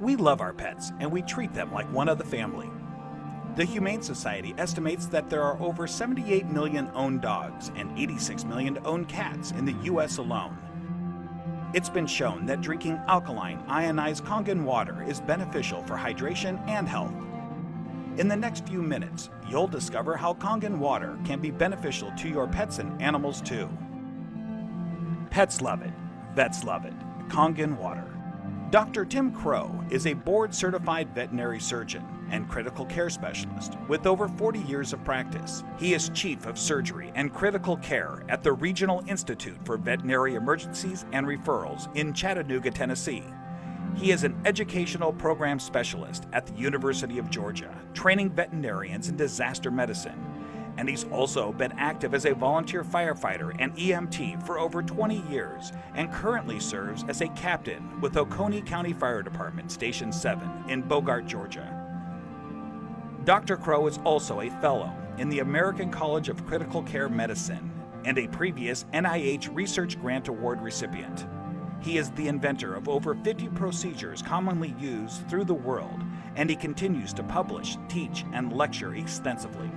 We love our pets, and we treat them like one of the family. The Humane Society estimates that there are over 78 million owned dogs and 86 million owned cats in the U.S. alone. It's been shown that drinking alkaline, ionized Kangen water is beneficial for hydration and health. In the next few minutes, you'll discover how Kangen water can be beneficial to your pets and animals too. Pets love it. Vets love it. Kangen water. Dr. Tim Crow is a board-certified veterinary surgeon and critical care specialist with over 40 years of practice. He is Chief of Surgery and Critical Care at the Regional Institute for Veterinary Emergencies and Referrals in Chattanooga, Tennessee. He is an educational program specialist at the University of Georgia, training veterinarians in disaster medicine. And he's also been active as a volunteer firefighter and EMT for over 20 years and currently serves as a captain with Oconee County Fire Department Station 7 in Bogart, Georgia. Dr. Crow is also a fellow in the American College of Critical Care Medicine and a previous NIH Research Grant Award recipient. He is the inventor of over 50 procedures commonly used through the world, and he continues to publish, teach, and lecture extensively.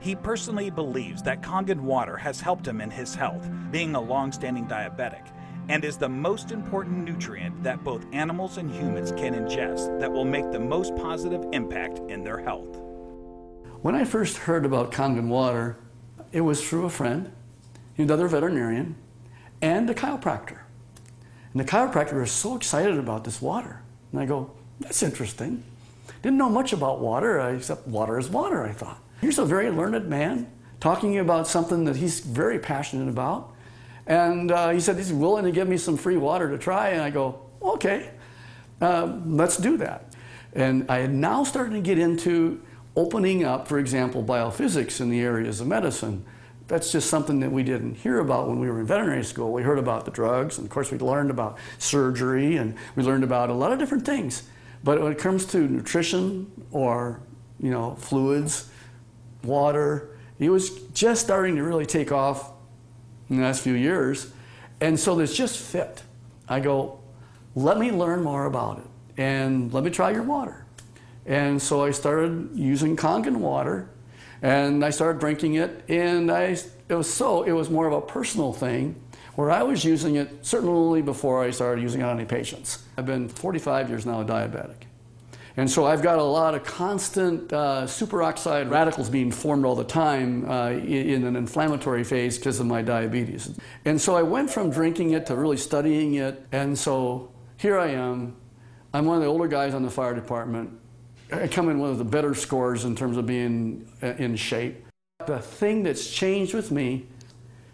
He personally believes that Kangen water has helped him in his health, being a long-standing diabetic, and is the most important nutrient that both animals and humans can ingest that will make the most positive impact in their health. When I first heard about Kangen water, it was through a friend, another veterinarian, and a chiropractor. And the chiropractor was so excited about this water. And I go, that's interesting. Didn't know much about water, except water is water, I thought. Here's a very learned man talking about something that he's very passionate about. And he said he's willing to give me some free water to try. And I go, okay, let's do that. And I had now started to get into opening up, for example, biophysics in the areas of medicine. That's just something that we didn't hear about when we were in veterinary school. We heard about the drugs, and of course we learned about surgery, and we learned about a lot of different things. But when it comes to nutrition or, fluids, water, it was just starting to really take off in the last few years. And so this just fit. I go, let me learn more about it, and let me try your water. And so I started using Kangen water, and I started drinking it, and it was more of a personal thing where I was using it certainly before I started using it on any patients. I've been 45 years now a diabetic. And so I've got a lot of constant superoxide radicals being formed all the time in an inflammatory phase because of my diabetes. And so I went from drinking it to really studying it, and so here I am. I'm one of the older guys on the fire department. I come in one of the better scores in terms of being in shape. The thing that's changed with me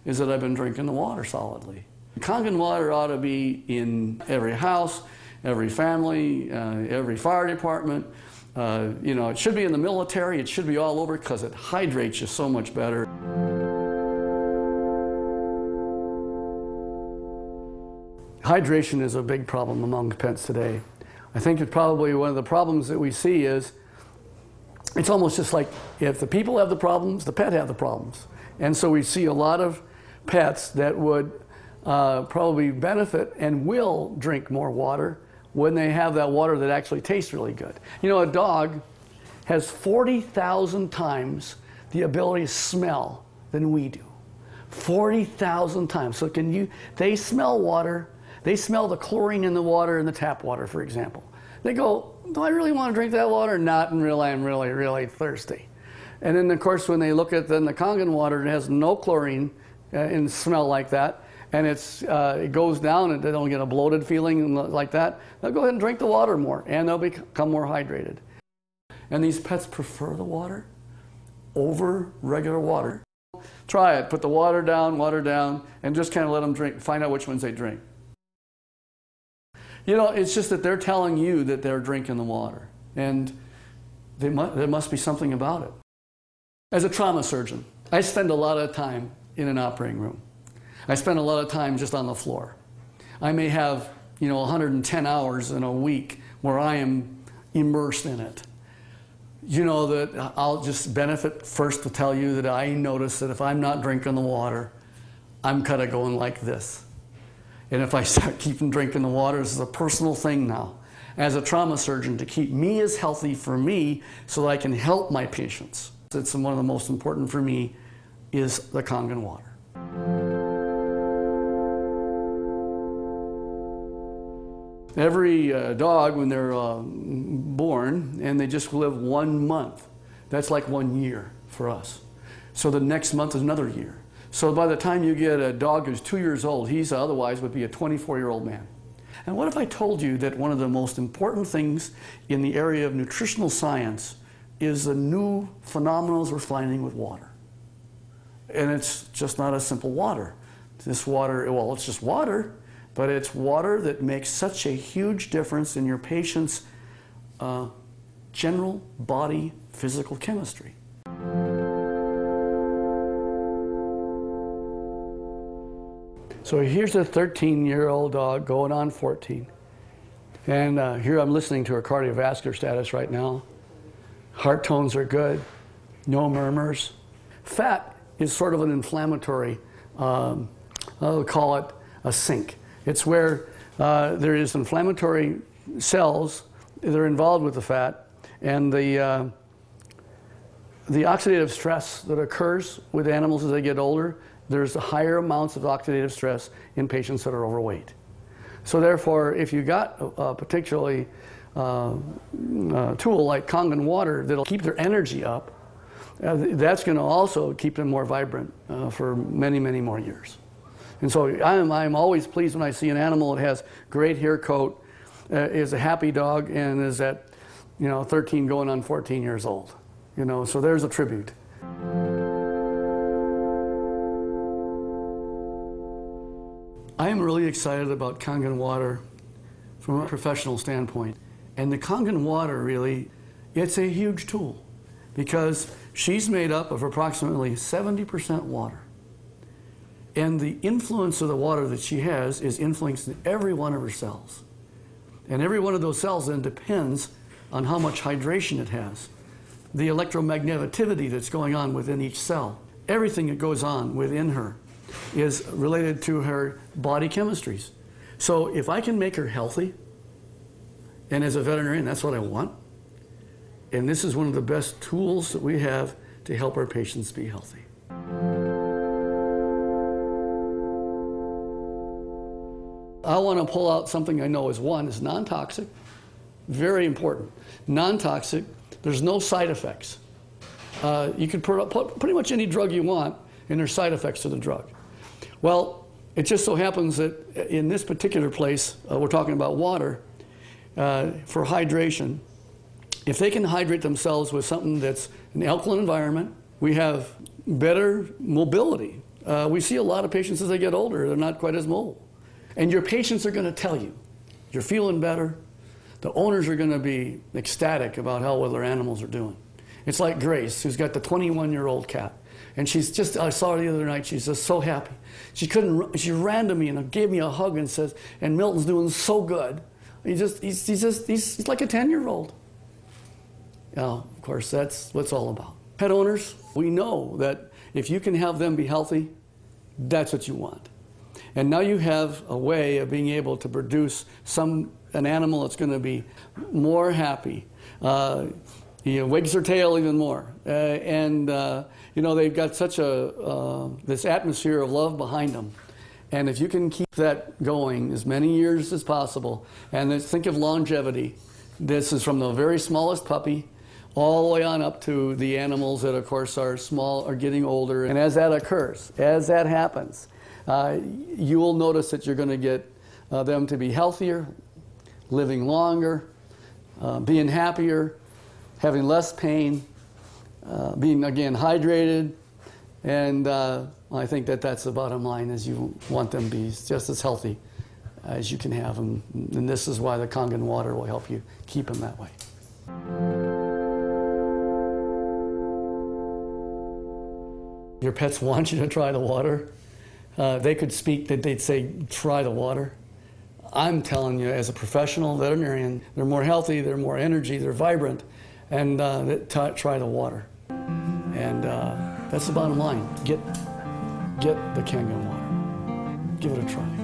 is that I've been drinking the water solidly. Kangen water ought to be in every house, every family, every fire department. It should be in the military. It should be all over because it hydrates you so much better. Hydration is a big problem among pets today. I think that probably one of the problems that we see is it's almost just like if the people have the problems, the pet have the problems. And so we see a lot of pets that would probably benefit and will drink more water when they have that water that actually tastes really good. A dog has 40,000 times the ability to smell than we do. 40,000 times. So they smell water. They smell the chlorine in the water in the tap water, for example. They go, do I really want to drink that water? Not until I'm really, really thirsty. And then, of course, when they look at the Kangen water, it has no chlorine and smell like that, and it goes down and they don't get a bloated feeling like that, they'll go ahead and drink the water more, and they'll become more hydrated. And these pets prefer the water over regular water. Try it. Put the water down, and just kind of let them drink. Find out which ones they drink. It's just that they're telling you that they're drinking the water, and there must be something about it. As a trauma surgeon, I spend a lot of time in an operating room. I spend a lot of time just on the floor. I may have, 110 hours in a week where I am immersed in it. That I'll just benefit first to tell you that I notice that if I'm not drinking the water, I'm kind of going like this. And if I start keeping drinking the water, this is a personal thing now. as a trauma surgeon to keep me as healthy for me so that I can help my patients. It's one of the most important for me is the Kangen water. Every dog, when they're born and they just live 1 month, that's like 1 year for us. So the next month is another year. So by the time you get a dog who's 2 years old, he's otherwise would be a 24-year-old man. And what if I told you that one of the most important things in the area of nutritional science is the new phenomena we're finding with water? And it's just not a simple water. This water, well, it's just water, but it's water that makes such a huge difference in your patient's general body physical chemistry. So here's a 13-year-old dog going on 14. And here I'm listening to her cardiovascular status right now. Heart tones are good, no murmurs. Fat is sort of an inflammatory, I'll call it a sink. It's where there is inflammatory cells that are involved with the fat, and the oxidative stress that occurs with animals as they get older, there's higher amounts of oxidative stress in patients that are overweight. So therefore, if you got a particularly tool like Kangen water that'll keep their energy up, that's going to also keep them more vibrant for many, many more years. And so I'm always pleased when I see an animal that has great hair coat, is a happy dog, and is at 13 going on 14 years old. So there's a tribute. I am really excited about Kangen water from a professional standpoint. And the Kangen water really, it's a huge tool because she's made up of approximately 70% water. And the influence of the water that she has is influencing every one of her cells. And every one of those cells then depends on how much hydration it has, the electromagneticity that's going on within each cell. Everything that goes on within her is related to her body chemistries. So if I can make her healthy, and as a veterinarian, that's what I want, and this is one of the best tools that we have to help our patients be healthy. I want to pull out something I know is non-toxic, very important. Non-toxic, there's no side effects. You can put pretty much any drug you want, and there's side effects to the drug. Well, it just so happens that in this particular place, we're talking about water, for hydration. If they can hydrate themselves with something that's an alkaline environment, we have better mobility. We see a lot of patients as they get older, they're not quite as mobile. And your patients are going to tell you, you're feeling better. The owners are going to be ecstatic about how well their animals are doing. It's like Grace, who's got the 21-year-old cat. And she's just, I saw her the other night, she's just so happy. She ran to me and gave me a hug and says, and Milton's doing so good. He's like a 10-year-old. Of course, that's what it's all about. Pet owners, we know that if you can have them be healthy, that's what you want. And now you have a way of being able to produce an animal that's going to be more happy, wags their tail even more, they've got such this atmosphere of love behind them. And if you can keep that going as many years as possible, and think of longevity, this is from the very smallest puppy all the way on up to the animals that, of course, are small, are getting older. And as that occurs, as that happens, you will notice that you're going to get them to be healthier, living longer, being happier, having less pain, being, again, hydrated. And I think that that's the bottom line, is you want them to be just as healthy as you can have them. And this is why the Kangen water will help you keep them that way. Your pets want you to try the water. They could speak, that they'd say, try the water. I'm telling you, as a professional veterinarian, they're more healthy, they're more energy, they're vibrant, and try the water. And that's the bottom line. Get the Kangen water. Give it a try.